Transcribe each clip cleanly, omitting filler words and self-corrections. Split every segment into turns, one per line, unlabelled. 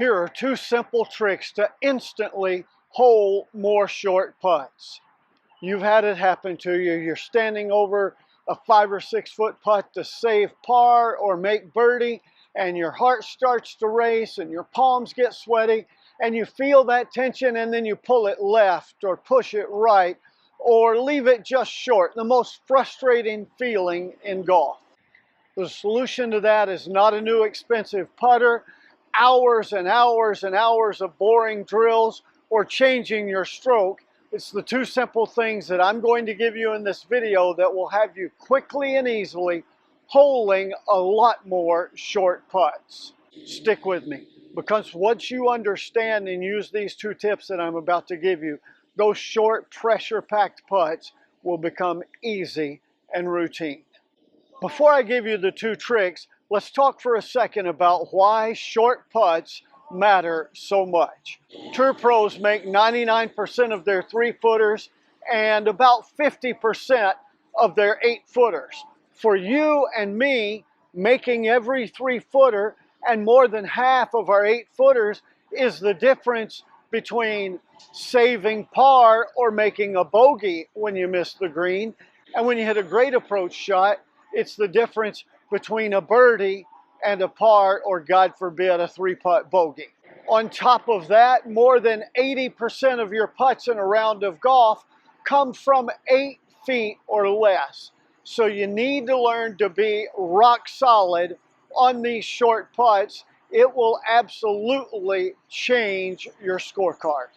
Here are two simple tricks to instantly hole more short putts. You've had it happen to you. You're standing over a 5 or 6 foot putt to save par or make birdie, and your heart starts to race and your palms get sweaty, and you feel that tension, and then you pull it left or push it right or leave it just short. The most frustrating feeling in golf. The solution to that is not a new expensive putter, hours and hours and hours of boring drills, or changing your stroke. It's the two simple things that I'm going to give you in this video that will have you quickly and easily holing a lot more short putts. Stick with me, because once you understand and use these two tips that I'm about to give you, those short pressure-packed putts will become easy and routine. Before I give you the two tricks, let's talk for a second about why short putts matter so much. Tour pros make 99% of their 3-footers and about 50% of their 8-footers. For you and me, making every 3-footer and more than half of our 8-footers is the difference between saving par or making a bogey when you miss the green, and when you hit a great approach shot, it's the difference between a birdie and a par, or God forbid, a 3-putt bogey. On top of that, more than 80% of your putts in a round of golf come from 8 feet or less. So you need to learn to be rock solid on these short putts. It will absolutely change your scorecard.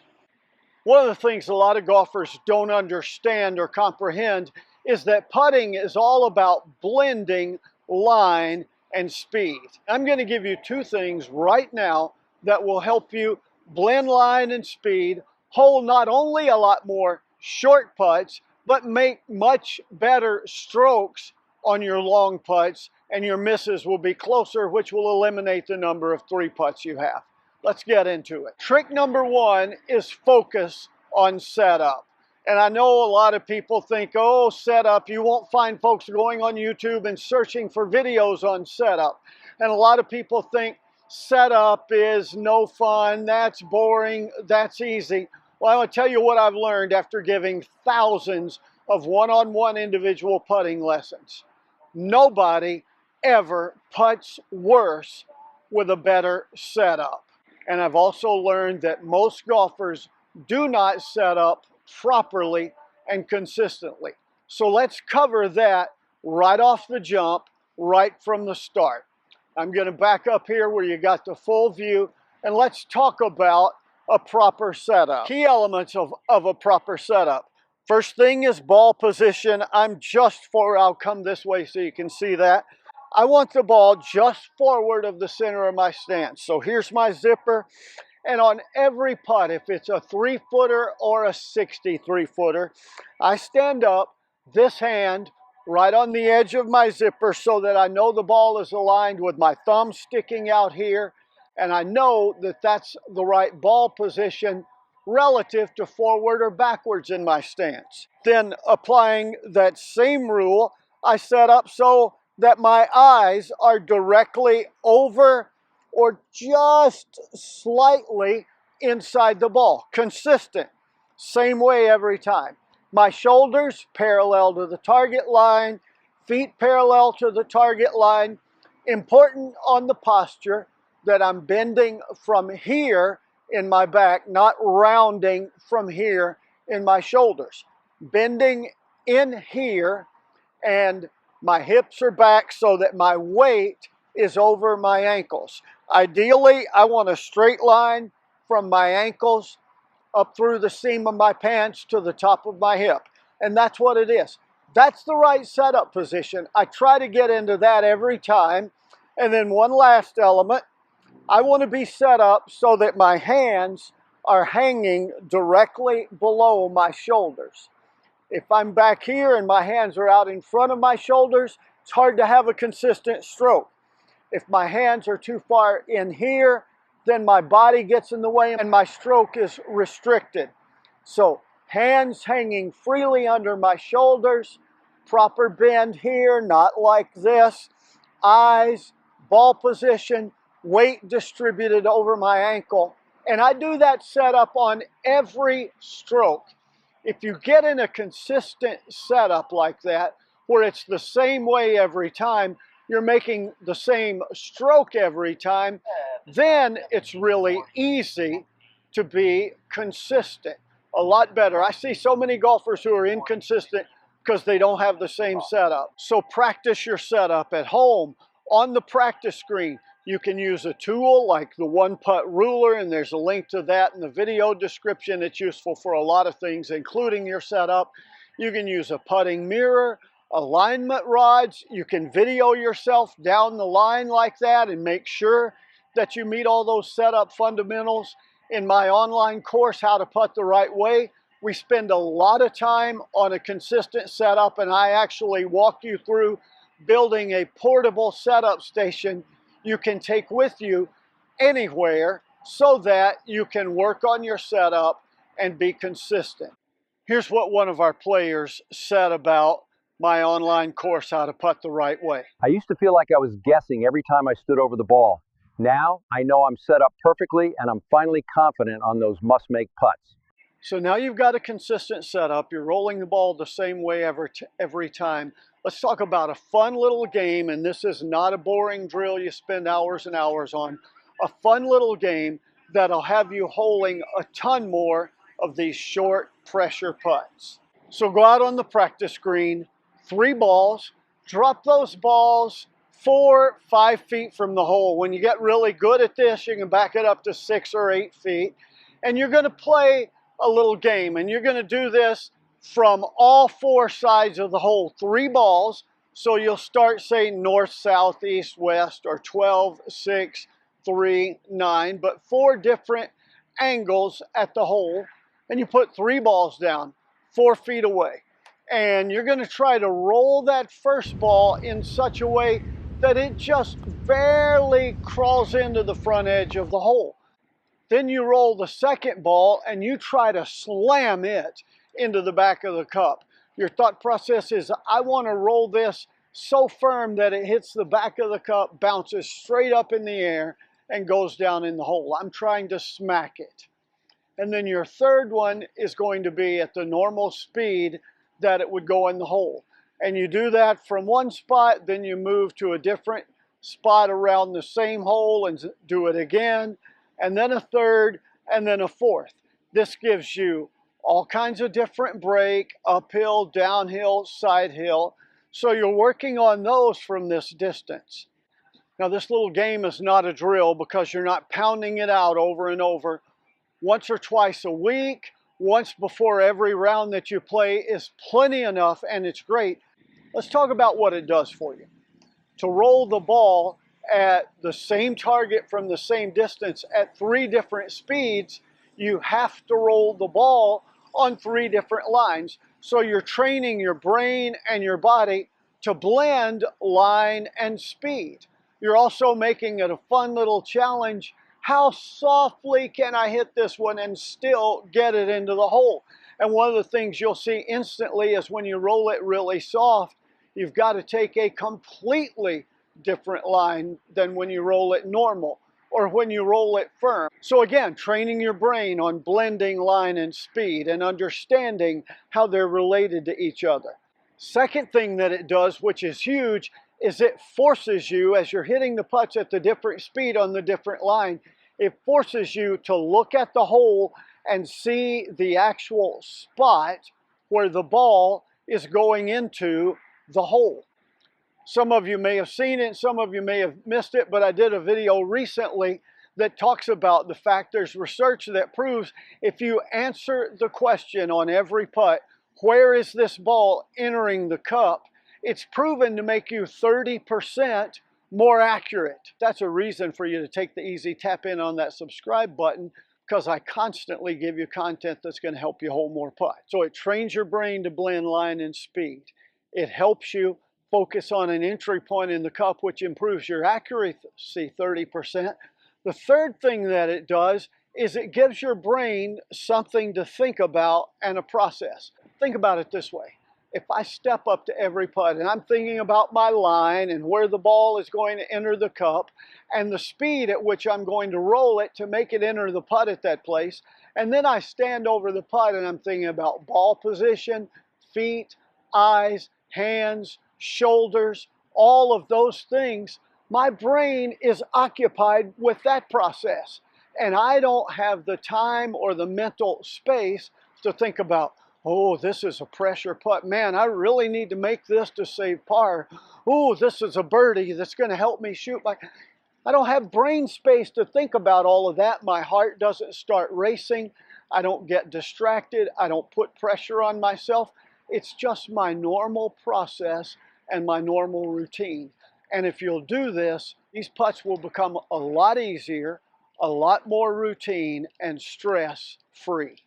One of the things a lot of golfers don't understand or comprehend is that putting is all about blending line and speed. I'm going to give you two things right now that will help you blend line and speed, hole not only a lot more short putts, but make much better strokes on your long putts, and your misses will be closer, which will eliminate the number of 3 putts you have. Let's get into it. Trick number 1 is focus on setup. And I know a lot of people think, oh, setup, you won't find folks going on YouTube and searching for videos on setup. And a lot of people think setup is no fun, that's boring, that's easy. Well, I want to tell you what I've learned after giving thousands of one-on-one individual putting lessons. Nobody ever putts worse with a better setup. And I've also learned that most golfers do not set up properly and consistently. So let's cover that right off the jump, right from the start. I'm going to back up here where you got the full view, and let's talk about a proper setup. Key elements of a proper setup. First thing is ball position. I'll come this way so you can see that. I want the ball just forward of the center of my stance. So here's my zipper. And on every putt, if it's a 3-footer or a 63-footer, I stand up, this hand right on the edge of my zipper so that I know the ball is aligned with my thumb sticking out here, and I know that that's the right ball position relative to forward or backwards in my stance. Then, applying that same rule, I set up so that my eyes are directly over or just slightly inside the ball. Consistent. Same way every time. My shoulders parallel to the target line, feet parallel to the target line. Important on the posture that I'm bending from here in my back, not rounding from here in my shoulders. Bending in here, and my hips are back so that my weight is over my ankles. Ideally, I want a straight line from my ankles up through the seam of my pants to the top of my hip. And that's what it is. That's the right setup position. I try to get into that every time. And then one last element, I want to be set up so that my hands are hanging directly below my shoulders. If I'm back here and my hands are out in front of my shoulders, it's hard to have a consistent stroke. If my hands are too far in here, then my body gets in the way and my stroke is restricted. So hands hanging freely under my shoulders, proper bend here, not like this. Eyes, ball position, weight distributed over my ankle. And I do that setup on every stroke. If you get in a consistent setup like that, where it's the same way every time, you're making the same stroke every time, then it's really easy to be consistent. A lot better. I see so many golfers who are inconsistent because they don't have the same setup. So practice your setup at home, on the practice screen. You can use a tool like the One Putt ruler, and there's a link to that in the video description. It's useful for a lot of things, including your setup. You can use a putting mirror, alignment rods. You can video yourself down the line like that and make sure that you meet all those setup fundamentals. In my online course, How to Putt the Right Way, we spend a lot of time on a consistent setup, and I actually walk you through building a portable setup station you can take with you anywhere so that you can work on your setup and be consistent. Here's what one of our players said about my online course, How to Putt the Right Way.
I used to feel like I was guessing every time I stood over the ball. Now I know I'm set up perfectly and I'm finally confident on those must-make putts.
So now you've got a consistent setup. You're rolling the ball the same way every time. Let's talk about a fun little game, and this is not a boring drill you spend hours and hours on. A fun little game that'll have you holing a ton more of these short pressure putts. So go out on the practice green, 3 balls, drop those balls 4, 5 feet from the hole. When you get really good at this, you can back it up to 6 or 8 feet. And you're going to play a little game, and you're going to do this from all 4 sides of the hole, 3 balls. So you'll start, say, north, south, east, west, or 12, 6, 3, 9, but 4 different angles at the hole. And you put 3 balls down 4 feet away. And you're going to try to roll that first ball in such a way that it just barely crawls into the front edge of the hole. Then you roll the second ball and you try to slam it into the back of the cup. Your thought process is, I want to roll this so firm that it hits the back of the cup, bounces straight up in the air, and goes down in the hole. I'm trying to smack it. And then your third one is going to be at the normal speed that it would go in the hole. And you do that from one spot, then you move to a different spot around the same hole and do it again, and then a third, and then a fourth. This gives you all kinds of different break, uphill, downhill, side hill. So you're working on those from this distance. Now this little game is not a drill because you're not pounding it out over and over. Once or twice a week, once before every round that you play is plenty enough, and it's great. Let's talk about what it does for you. To roll the ball at the same target from the same distance at 3 different speeds, you have to roll the ball on 3 different lines. So you're training your brain and your body to blend line and speed. You're also making it a fun little challenge. How softly can I hit this one and still get it into the hole? And one of the things you'll see instantly is when you roll it really soft, you've got to take a completely different line than when you roll it normal or when you roll it firm. So again, training your brain on blending line and speed and understanding how they're related to each other. Second thing that it does, which is huge, is it forces you, as you're hitting the putts at the different speed on the different line, it forces you to look at the hole and see the actual spot where the ball is going into the hole. Some of you may have seen it, some of you may have missed it, but I did a video recently that talks about the fact there's research that proves if you answer the question on every putt, where is this ball entering the cup, it's proven to make you 30% more accurate. That's a reason for you to take the easy tap in on that subscribe button, because I constantly give you content that's going to help you hold more putts. So it trains your brain to blend line and speed. It helps you focus on an entry point in the cup, which improves your accuracy 30%. The third thing that it does is it gives your brain something to think about and a process. Think about it this way. if I step up to every putt and I'm thinking about my line and where the ball is going to enter the cup and the speed at which I'm going to roll it to make it enter the putt at that place, and then I stand over the putt and I'm thinking about ball position, feet, eyes, hands, shoulders, all of those things, my brain is occupied with that process. And I don't have the time or the mental space to think about, oh, this is a pressure putt. Man, I really need to make this to save par. Oh, this is a birdie that's going to help me shoot my... I don't have brain space to think about all of that. My heart doesn't start racing. I don't get distracted. I don't put pressure on myself. It's just my normal process and my normal routine. And if you'll do this, these putts will become a lot easier, a lot more routine, and stress-free.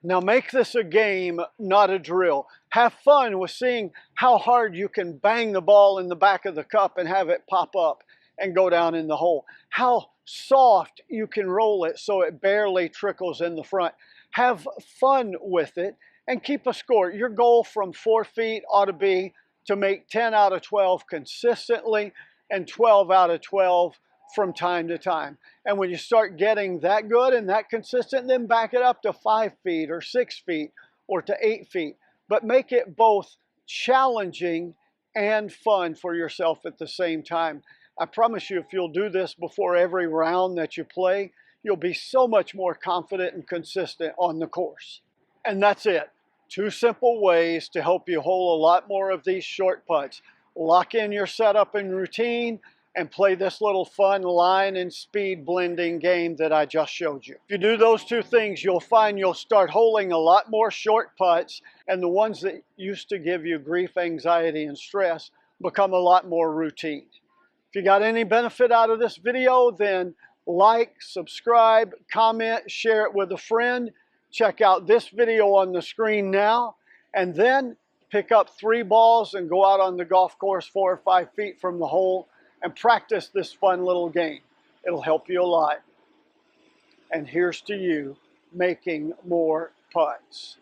Now make this a game, not a drill. Have fun with seeing how hard you can bang the ball in the back of the cup and have it pop up and go down in the hole. How soft you can roll it so it barely trickles in the front. Have fun with it and keep a score. Your goal from 4 feet ought to be to make 10 out of 12 consistently and 12 out of 12 from time to time. And when you start getting that good and that consistent, then back it up to 5 feet or 6 feet or to 8 feet. But make it both challenging and fun for yourself at the same time. I promise you, if you'll do this before every round that you play, you'll be so much more confident and consistent on the course. And that's it. 2 simple ways to help you hole a lot more of these short putts. Lock in your setup and routine and play this little fun line and speed blending game that I just showed you. If you do those 2 things, you'll find you'll start holing a lot more short putts, and the ones that used to give you grief, anxiety, and stress become a lot more routine. If you got any benefit out of this video, then like, subscribe, comment, share it with a friend. Check out this video on the screen now, and then pick up 3 balls and go out on the golf course 4 or 5 feet from the hole and practice this fun little game. It'll help you a lot. And here's to you making more putts.